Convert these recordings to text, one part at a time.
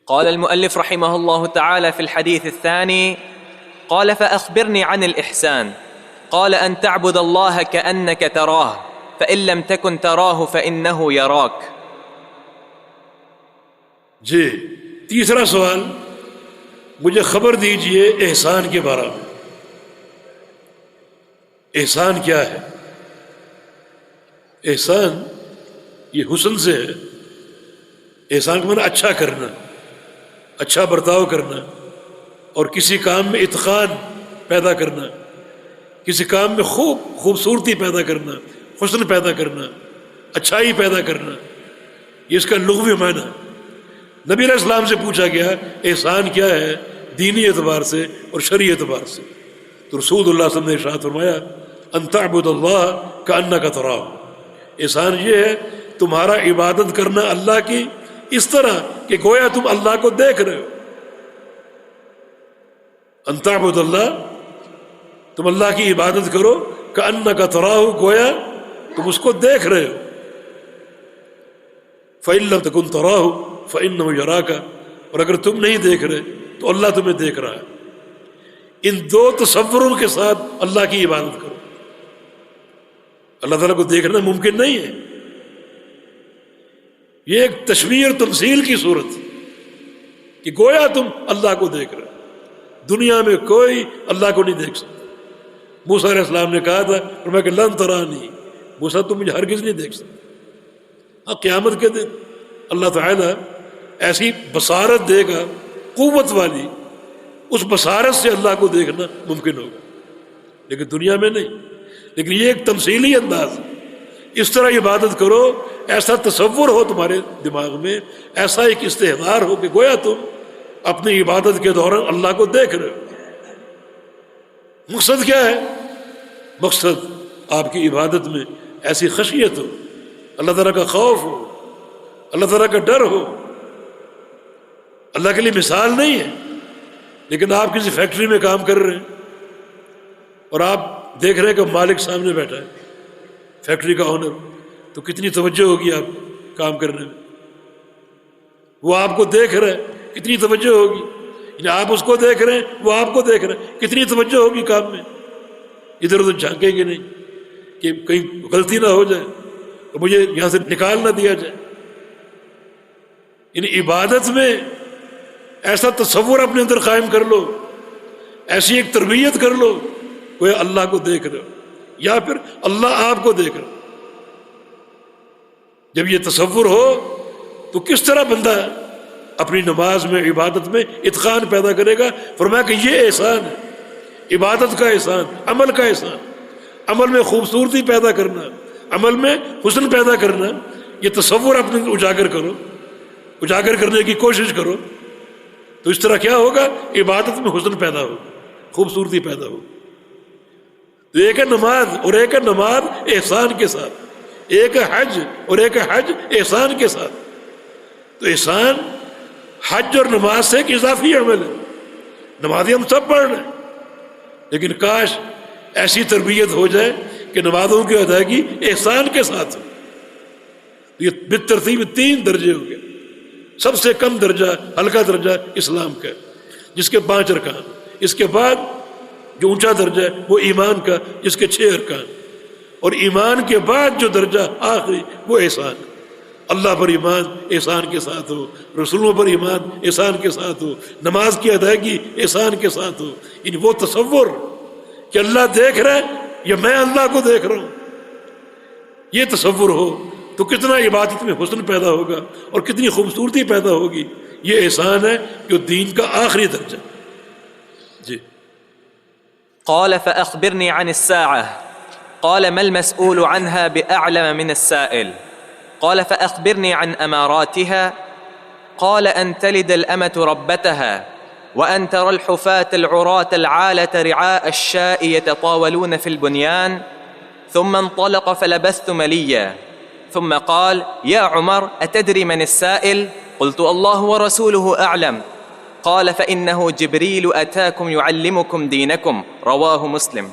قال المؤلف رحمه الله تعالى في الحديث الثاني: قال فأخبرني عن الإحسان. قال أن تعبد الله كأنك تراه فإن لم تكن تراه فإنه يراك. جی تیسرا سوال، مجھے خبر دیجئے احسان کے بارے میں. احسان کیا ہے؟ احسان یہ حسن سے ہے. احسان کا معنی اچھا کرنا، اچھا برتاؤ کرنا، اور کسی کام میں اتقان پیدا کرنا، کسی کام میں خوبصورتی پیدا کرنا، حسن پیدا کرنا، اچھائی پیدا کرنا. یہ اس کا لغوی معنی. نبی علیہ السلام سے پوچھا گیا احسان کیا ہے دینی اعتبار سے اور شرعی اعتبار سے، تو رسول اللہ صلی اللہ علیہ وسلم نے ارشاد فرمایا ان تعبد اللہ کأنک تراہ. احسان یہ ہے تمہارا عبادت کرنا اللہ کی اس طرح کہ گویا تم اللہ کو دیکھ رہے ہو. ان تعبد اللہ، تم اللہ کی عبادت کرو، کأنک تراہ، گویا تم اس کو دیکھ رہے ہو. فإن لم تکن تراہ فإنہ یراک، اور اگر تم نہیں دیکھ رہے تو اللہ تمہیں دیکھ رہا ہے. ان دو تصوروں کے ساتھ اللہ کی عبادت کرو. اللہ تعالیٰ کو دیکھنا ممکن نہیں ہے. یہ ایک تشبیہ اور تمثیل کی صورت کہ گویا تم اللہ کو دیکھ رہے. دنیا میں کوئی اللہ کو نہیں دیکھ سکتا. موسیٰ علیہ السلام نے کہا تھا فرمایا کہ لن ترانی، موسیٰ تم مجھے ہرگز نہیں دیکھ سکتے. ہاں قیامت کے دن اللہ تعالیٰ ایسی بصارت دے گا قوت والی، اس بصارت سے اللہ کو دیکھنا ممکن ہوگا، لیکن دنیا میں نہیں. لیکن یہ ایک تمثیلی انداز ہے. اس طرح عبادت کرو، ایسا تصور ہو تمہارے دماغ میں، ایسا ایک استحضار ہو کہ گویا تم اپنی عبادت کے دوران اللہ کو دیکھ رہے ہو. مقصد کیا ہے؟ مقصد آپ کی عبادت میں ایسی خشیت ہو، اللہ تعالیٰ کا خوف ہو، اللہ تعالیٰ کا ڈر ہو. اللہ کے لیے مثال نہیں ہے، لیکن آپ کسی فیکٹری میں کام کر رہے ہیں اور آپ دیکھ رہے ہیں کہ مالک سامنے بیٹھا ہے، فیکٹری کا اونر، تو کتنی توجہ ہوگی آپ کام کرنے میں. وہ آپ کو دیکھ رہا ہے، کتنی توجہ ہوگی. یعنی آپ اس کو دیکھ رہے ہیں، وہ آپ کو دیکھ رہے ہیں، کتنی توجہ ہوگی کام میں. ادھر ادھر جھانکیں گے نہیں کہ کہیں غلطی نہ ہو جائے اور مجھے یہاں سے نکال نہ دیا جائے. یعنی عبادت میں ایسا تصور اپنے اندر قائم کر لو، ایسی ایک تربیت کر لو کوئی اللہ کو دیکھ رہے ہو یا پھر اللہ آپ کو دیکھ رہا ہو. جب یہ تصور ہو تو کس طرح بندہ اپنی نماز میں عبادت میں اتقان پیدا کرے گا. فرمایا کہ یہ احسان ہے، عبادت کا احسان، عمل کا احسان. عمل میں خوبصورتی پیدا کرنا، عمل میں حسن پیدا کرنا، یہ تصور اپنے اجاگر کرو، اجاگر کرنے کی کوشش کرو. تو اس طرح کیا ہوگا؟ عبادت میں حسن پیدا ہو، خوبصورتی پیدا ہو. تو ایک ہے نماز اور ایک ہے نماز احسان کے ساتھ، ایک ہے حج اور ایک ہے حج احسان کے ساتھ. تو احسان حج اور نماز سے ایک اضافی عمل ہے. نمازیں ہم سب پڑھ رہے ہیں، لیکن کاش ایسی تربیت ہو جائے کہ نمازوں کی ادائیگی احسان کے ساتھ ہو. یہ بالترتیب 3 درجے ہو گئے. سب سے کم درجہ، ہلکا درجہ اسلام کا، جس کے 5 ارکان. اس کے بعد جو اونچا درجہ ہے وہ ایمان کا، جس کے 6 ارکان. اور ایمان کے بعد جو درجہ آخری وہ احسان. اللہ پر ایمان احسان کے ساتھ ہو، رسولوں پر ایمان احسان کے ساتھ ہو، نماز کی ادائیگی احسان کے ساتھ ہو. یعنی وہ تصور کہ اللہ دیکھ رہا ہے یا میں اللہ کو دیکھ رہا ہوں، یہ تصور ہو تو کتنا عبادت میں حسن پیدا ہوگا اور کتنی خوبصورتی پیدا ہوگی. یہ احسان ہے جو دین کا آخری درجہ. جی. قال فأخبرني عن الساعة. قال ما المسؤول عنها بأعلم من السائل. قال فأخبرني عن أماراتها. قال أن تلد الأمة ربتها وأن ترى الحفاة العراة العالة رعاء الشاء يتطاولون في البنيان. ثم انطلق فلبثت مليا، ثم قال يا عمر أتدري من السائل؟ قلت الله ورسوله أعلم. قال فإنه جبريل أتاكم يعلمكم دينكم. رواه مسلم.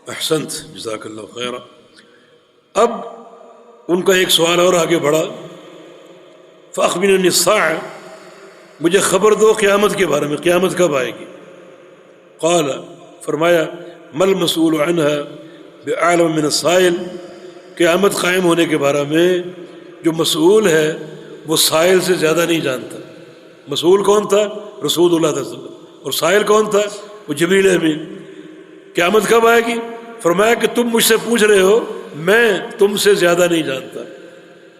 احسنت، جزاک اللہ خیرا. اب ان کا ایک سوال اور آگے بڑھا. فأخبرني الساعة، مجھے خبر دو قیامت کے بارے میں، قیامت کب آئے گی؟ قال، فرمایا مل مسئول عنہا بعالم من السائل، قیامت قائم ہونے کے بارے میں جو مسئول ہے وہ سائل سے زیادہ نہیں جانتا۔ مسئول کون تھا؟ رسول اللہ صلی اللہ علیہ وسلم، اور سائل کون تھا؟ وہ جبریل امین۔ قیامت کب آئے گی؟ فرمایا کہ تم مجھ سے پوچھ رہے ہو، میں تم سے زیادہ نہیں جانتا۔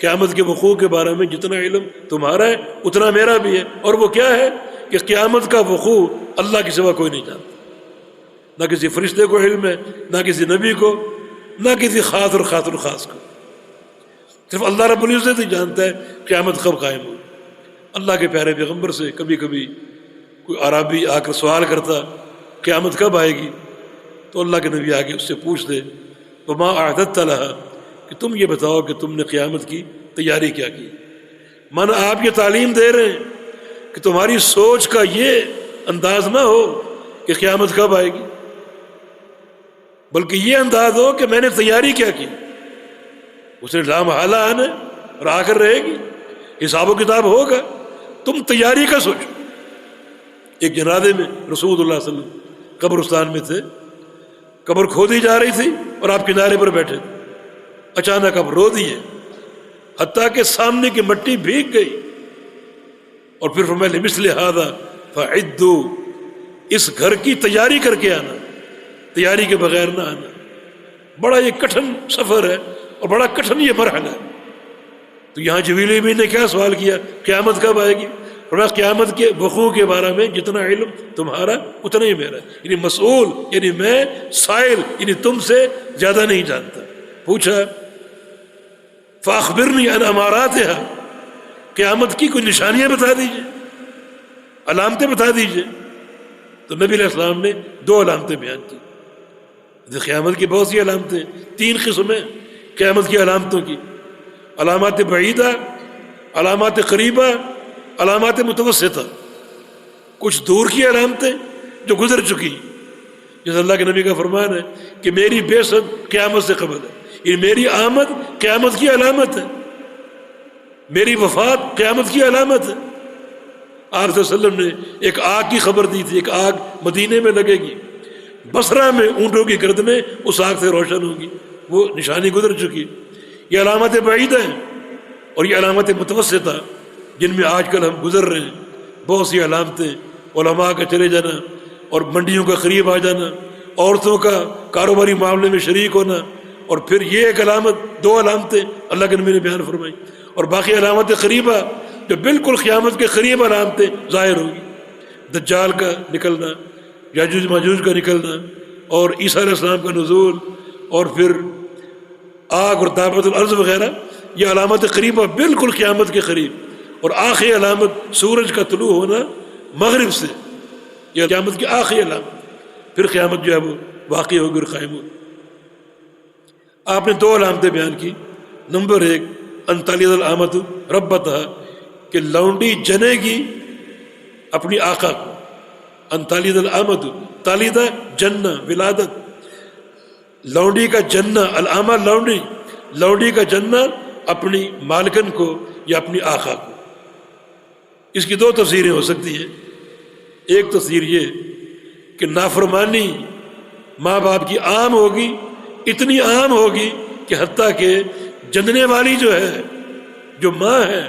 قیامت کے وقوع کے بارے میں جتنا علم تمہارا ہے اتنا میرا بھی ہے، اور وہ کیا ہے کہ قیامت کا وقوع اللہ کے سوا کوئی نہیں جانتا، نہ کسی فرشتے کو علم ہے، نہ کسی نبی کو، نہ کسی خاص اور خاص الخاص کو، صرف اللہ رب العزت ہی جانتا ہے قیامت کب قائم ہو۔ اللہ کے پیارے پیغمبر سے کبھی کبھی کوئی عربی آ کر سوال کرتا قیامت کب آئے گی، تو اللہ کے نبی آگے اس سے پوچھتے وما اعددت لها، کہ تم یہ بتاؤ کہ تم نے قیامت کی تیاری کیا کی۔ من آپ یہ تعلیم دے رہے ہیں کہ تمہاری سوچ کا یہ انداز نہ ہو کہ قیامت کب آئے گی، بلکہ یہ انداز ہو کہ میں نے تیاری کیا کی۔ اسے لا محالہ آنا اور آ کر رہے گی، حساب و کتاب ہوگا، تم تیاری کا سوچو۔ ایک جنازے میں رسول اللہ صلی اللہ علیہ وسلم قبرستان میں تھے، قبر کھودی جا رہی تھی اور آپ کنارے پر بیٹھے تھے، اچانک آپ رو دیے حتیٰ کہ سامنے کی مٹی بھیگ گئی، اور پھر فرمایا لمثل ھذا فعدوا، اس گھر کی تیاری کر کے آنا، تیاری کے بغیر نہ آنا۔ بڑا یہ کٹھن سفر ہے اور بڑا کٹھن یہ مرحلہ ہے۔ تو یہاں جبریل امین نے کیا سوال کیا؟ قیامت کب آئے گی؟ فرمایا قیامت کے وقوع کے بارے میں جتنا علم تمہارا اتنا ہی میرا، یعنی مسئول یعنی میں، سائل یعنی تم سے زیادہ نہیں جانتا۔ پوچھا فاخبرنی عن اماراتها، قیامت کی کوئی نشانیاں بتا دیجئے، علامتیں بتا دیجئے۔ تو نبی علیہ السلام نے 2 علامتیں بیان کی۔ قیامت کی بہت سی علامتیں، 3 قسمیں قیامت کی علامتوں کی: علامات بعیدہ، علامات قریبہ، علامات متوسطہ۔ کچھ دور کی علامتیں جو گزر چکی، جیسے اللہ کے نبی کا فرمان ہے کہ میری بعثت قیامت سے قبل ہے، یہ میری آمد قیامت کی علامت ہے، میری وفات قیامت کی علامت ہے۔ آپ صلی اللہ علیہ وسلم نے ایک آگ کی خبر دی تھی، ایک آگ مدینے میں لگے گی، بصرہ میں اونٹوں کی گردنیں اس آگ سے روشن ہوں گی، وہ نشانی گزر چکی۔ یہ علامت بعیدہ ہیں، اور یہ علامت متوسطہ جن میں آج کل ہم گزر رہے ہیں، بہت سی علامتیں، علماء کا چلے جانا اور منڈیوں کا قریب آ جانا، عورتوں کا کاروباری معاملے میں شریک ہونا، اور پھر یہ ایک علامت، 2 علامتیں اللہ کے نبی نے بیان فرمائی، اور باقی علامت قریبہ جو بالکل قیامت کے قریب علامتیں ظاہر ہوگی، دجال کا نکلنا، یاجوج ماجوج کا نکلنا، اور عیسیٰ علیہ السلام کا نزول، اور پھر آگ اور دابت الارض وغیرہ، یہ علامت قریبہ بالکل قیامت کے قریب۔ اور آخری علامت سورج کا طلوع ہونا مغرب سے، یہ قیامت کی آخری علامت، پھر قیامت جو ہے وہ واقع ہوگی اور قائم ہوگی۔ آپ نے 2 علامتیں بیان کی۔ نمبر 1 ان تلد الامۃ ربتہا، کہ لونڈی جنے گی اپنی آقا کو۔ ان تلد الامۃ، تلد جنہ، ولادت، لونڈی کا جنہ، الامہ لونڈی، لونڈی کا جنہ اپنی مالکن کو یا اپنی آقا کو۔ اس کی 2 تفسیریں ہو سکتی ہیں۔ ایک تفسیر یہ کہ نافرمانی ماں باپ کی عام ہوگی، اتنی عام ہوگی کہ حتیٰ کہ جننے والی جو ہے، جو ماں ہے،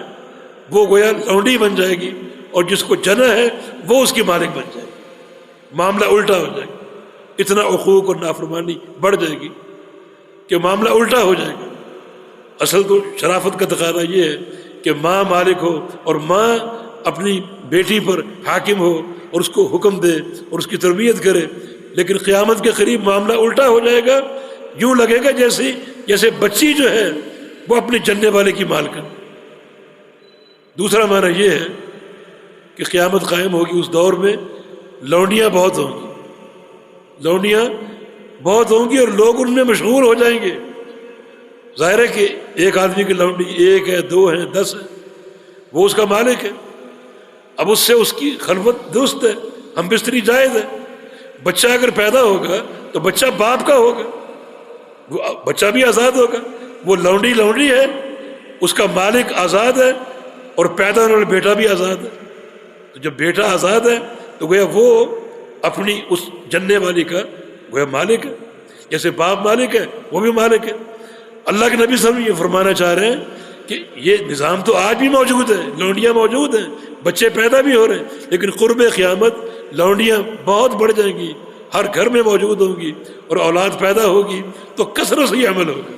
وہ گویا لونڈی بن جائے گی، اور جس کو جنا ہے وہ اس کی مالک بن جائے گی، معاملہ الٹا ہو جائے گا۔ اتنا عقوق اور نافرمانی بڑھ جائے گی کہ معاملہ الٹا ہو جائے گا۔ اصل تو شرافت کا تقاضا یہ ہے کہ ماں مالک ہو اور ماں اپنی بیٹی پر حاکم ہو اور اس کو حکم دے اور اس کی تربیت کرے، لیکن قیامت کے قریب معاملہ الٹا ہو جائے گا، یوں لگے گا جیسے بچی جو ہے وہ اپنے جننے والے کی مالکن۔ دوسرا معنی یہ ہے کہ قیامت قائم ہوگی اس دور میں، لونڈیاں بہت ہوں گی، لونڈیاں بہت ہوں گی اور لوگ ان میں مشغول ہو جائیں گے۔ ظاہر ہے کہ ایک آدمی کی لونڈی 1 ہے، 2 ہے، 10 ہے، وہ اس کا مالک ہے، اب اس سے اس کی خلوت درست ہے، ہم بستری جائز ہے۔ بچہ اگر پیدا ہوگا تو بچہ باپ کا ہوگا، وہ بچہ بھی آزاد ہوگا، وہ لونڈی ہے، اس کا مالک آزاد ہے، اور پیدا ہونے والا بیٹا بھی آزاد ہے۔ تو جب بیٹا آزاد ہے تو گویا وہ اپنی اس جننے والی کا گویا مالک ہے، جیسے باپ مالک ہے وہ بھی مالک ہے۔ اللہ کے نبی صلی اللہ علیہ وسلم یہ فرمانا چاہ رہے ہیں کہ یہ نظام تو آج بھی موجود ہے، لونڈیاں موجود ہیں، بچے پیدا بھی ہو رہے ہیں، لیکن قرب قیامت لونڈیاں بہت بڑھ جائیں گی، ہر گھر میں موجود ہوں گی، اور اولاد پیدا ہوگی تو کثرت سے یہ عمل ہوگا،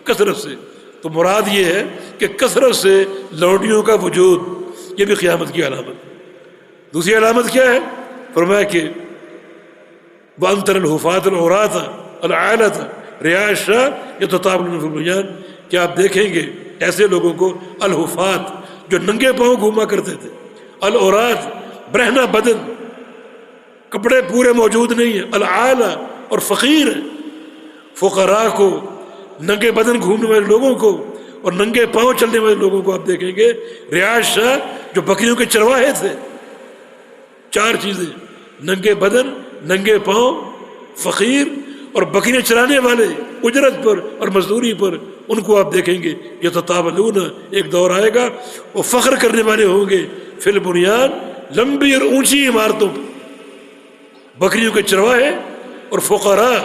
کثرت سے۔ تو مراد یہ ہے کہ کثرت سے لونڈیوں کا وجود یہ بھی قیامت کی علامت۔ دوسری علامت کیا ہے؟ فرمایا کہ وَأَنْتَرَ الْحُفَاةَ الْعُرَاةَ الْعَالَةَ رِعَاءَ الشَّاةِ يَتَطَاوَلُونَ فِي الْبُنْيَانِ، کہ آپ دیکھیں گے ایسے لوگوں کو الحفات جو ننگے پاؤں گھوما کرتے تھے، العراة برہنہ بدن، کپڑے پورے موجود نہیں ہیں، العالہ اور فقیر ہیں، فقراء کو، ننگے بدن گھومنے والے لوگوں کو اور ننگے پاؤں چلنے والے لوگوں کو آپ دیکھیں گے۔ رعاء الشاة جو بکریوں کے چرواہے تھے، چار چیزیں، ننگے بدن، ننگے پاؤں، فقیر اور بکریاں چرانے والے اجرت پر اور مزدوری پر، ان کو آپ دیکھیں گے۔ یتطاولون، ایک دور آئے گا وہ فخر کرنے والے ہوں گے، فی البنیان، لمبی اور اونچی عمارتوں پر، بکریوں کے چرواہے اور فقراء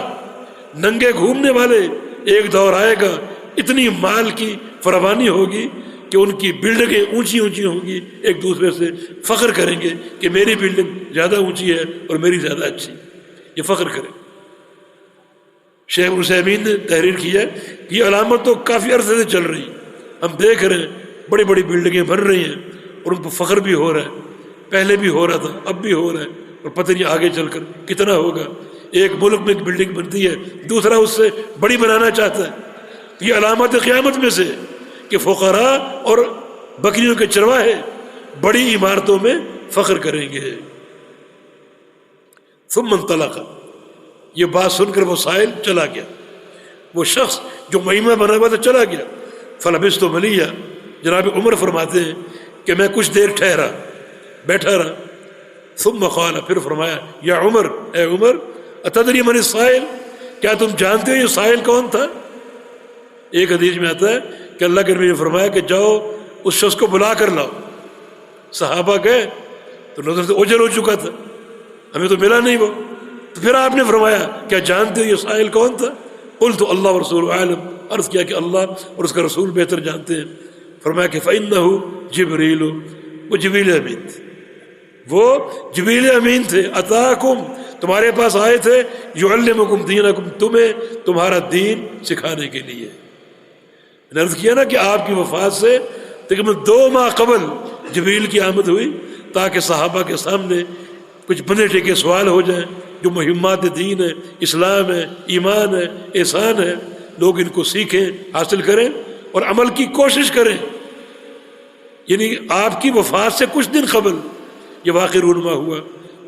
ننگے گھومنے والے۔ ایک دور آئے گا اتنی مال کی فراوانی ہوگی کہ ان کی بلڈنگیں اونچی اونچی ہوں گی، ایک دوسرے سے فخر کریں گے کہ میری بلڈنگ زیادہ اونچی ہے اور میری زیادہ اچھی، یہ فخر کریں۔ شیخ عثیمین نے تحریر کیا کہ یہ علامت تو کافی عرصے سے چل رہی، ہم دیکھ رہے ہیں بڑی بڑی بلڈنگیں بن رہی ہیں اور ان کو فخر بھی ہو رہا ہے، پہلے بھی ہو رہا تھا، اب بھی ہو رہا ہے، اور پتہ نہیں آگے چل کر کتنا ہوگا۔ ایک ملک میں ایک بلڈنگ بنتی ہے، دوسرا اس سے بڑی بنانا چاہتا ہے۔ یہ علامات قیامت میں سے کہ فقراء اور بکریوں کے چرواہے بڑی عمارتوں میں فخر کریں گے۔ ثم انطلق، یہ بات سن کر وہ سائل چلا گیا، وہ شخص جو مہمہ بنا ہوا تھا چلا گیا۔ فلبثت ملیہ، جناب عمر فرماتے ہیں کہ میں کچھ دیر ٹھہرا، بیٹھا رہا۔ ثم قال، پھر فرمایا، یا عمر، اے عمر، اتدری من السائل، کیا تم جانتے ہو یہ سائل کون تھا؟ ایک حدیث میں آتا ہے کہ اللہ کے نبی نے فرمایا کہ جاؤ اس شخص کو بلا کر لاؤ۔ صحابہ گئے تو نظر سے اوجھل ہو چکا تھا، ہمیں تو ملا نہیں وہ۔ تو پھر آپ نے فرمایا کیا جانتے ہو یہ سائل کون تھا؟ قلت اللہ ورسولہ عالم، عرض کیا کہ اللہ اور اس کا رسول بہتر جانتے ہیں۔ فرمایا کہ فإنہ جبریل، وہ جبریل امین تھے، وہ جبریل امین تھے، اتاکم، تمہارے پاس آئے تھے، یعلمکم دینکم، تمہیں تمہارا دین سکھانے کے لیے۔ میں نے عرض کیا نا کہ آپ کی وفات سے تقریباً 2 ماہ قبل جبریل کی آمد ہوئی تاکہ صحابہ کے سامنے کچھ بنے ٹھیکے سوال ہو جائیں، جو مہمات دین ہے، اسلام ہے، ایمان ہے، احسان ہے، لوگ ان کو سیکھیں، حاصل کریں اور عمل کی کوشش کریں۔ یعنی آپ کی وفات سے کچھ دن قبل یہ واقعہ رونما ہوا،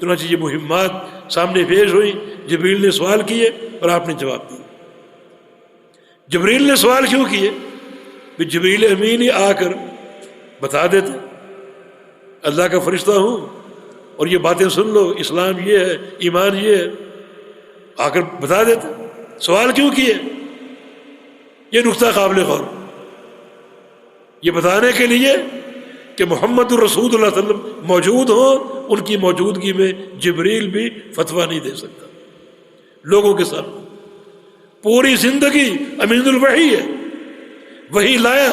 چنانچہ یہ مہمات سامنے پیش ہوئی، جبریل نے سوال کیے اور آپ نے جواب دیا۔ جبریل نے سوال کیوں کیے؟ کہ جبریل امین ہی آ کر بتا دیتے، اللہ کا فرشتہ ہوں اور یہ باتیں سن لو، اسلام یہ ہے، ایمان یہ ہے، آ کر بتا دیتے۔ سوال کیوں کیے؟ یہ نقطہ قابل غور، یہ بتانے کے لیے کہ محمد الرسول اللہ صلی اللہ علیہ وسلم موجود ہوں، ان کی موجودگی میں جبریل بھی فتویٰ نہیں دے سکتا لوگوں کے سامنے۔ پوری زندگی امین الوحی ہے، وہی لایا،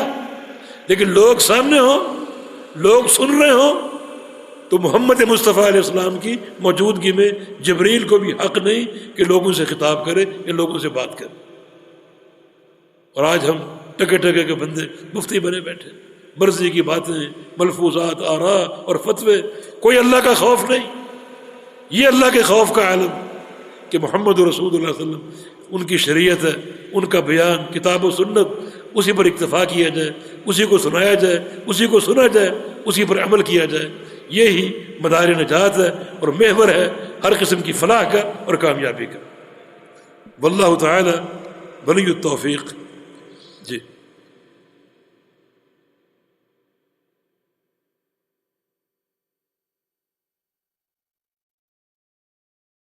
لیکن لوگ سامنے ہوں، لوگ سن رہے ہوں، تو محمد مصطفیٰ علیہ السلام کی موجودگی میں جبریل کو بھی حق نہیں کہ لوگوں سے خطاب کرے یا لوگوں سے بات کرے۔ اور آج ہم ٹکے ٹکے کے بندے مفتی بنے بیٹھے، مرضی کی باتیں، ملفوظات، آراء اور فتوے، کوئی اللہ کا خوف نہیں۔ یہ اللہ کے خوف کا عالم کہ محمد رسول اللہ صلی اللہ علیہ وسلم ان کی شریعت ہے، ان کا بیان کتاب و سنت، اسی پر اکتفا کیا جائے، اسی کو سنایا جائے، اسی کو سنا جائے، اسی پر عمل کیا جائے۔ یہی مدار نجات ہے اور محور ہے ہر قسم کی فلاح کا اور کامیابی کا۔ واللہ تعالی ولی التوفیق۔ جی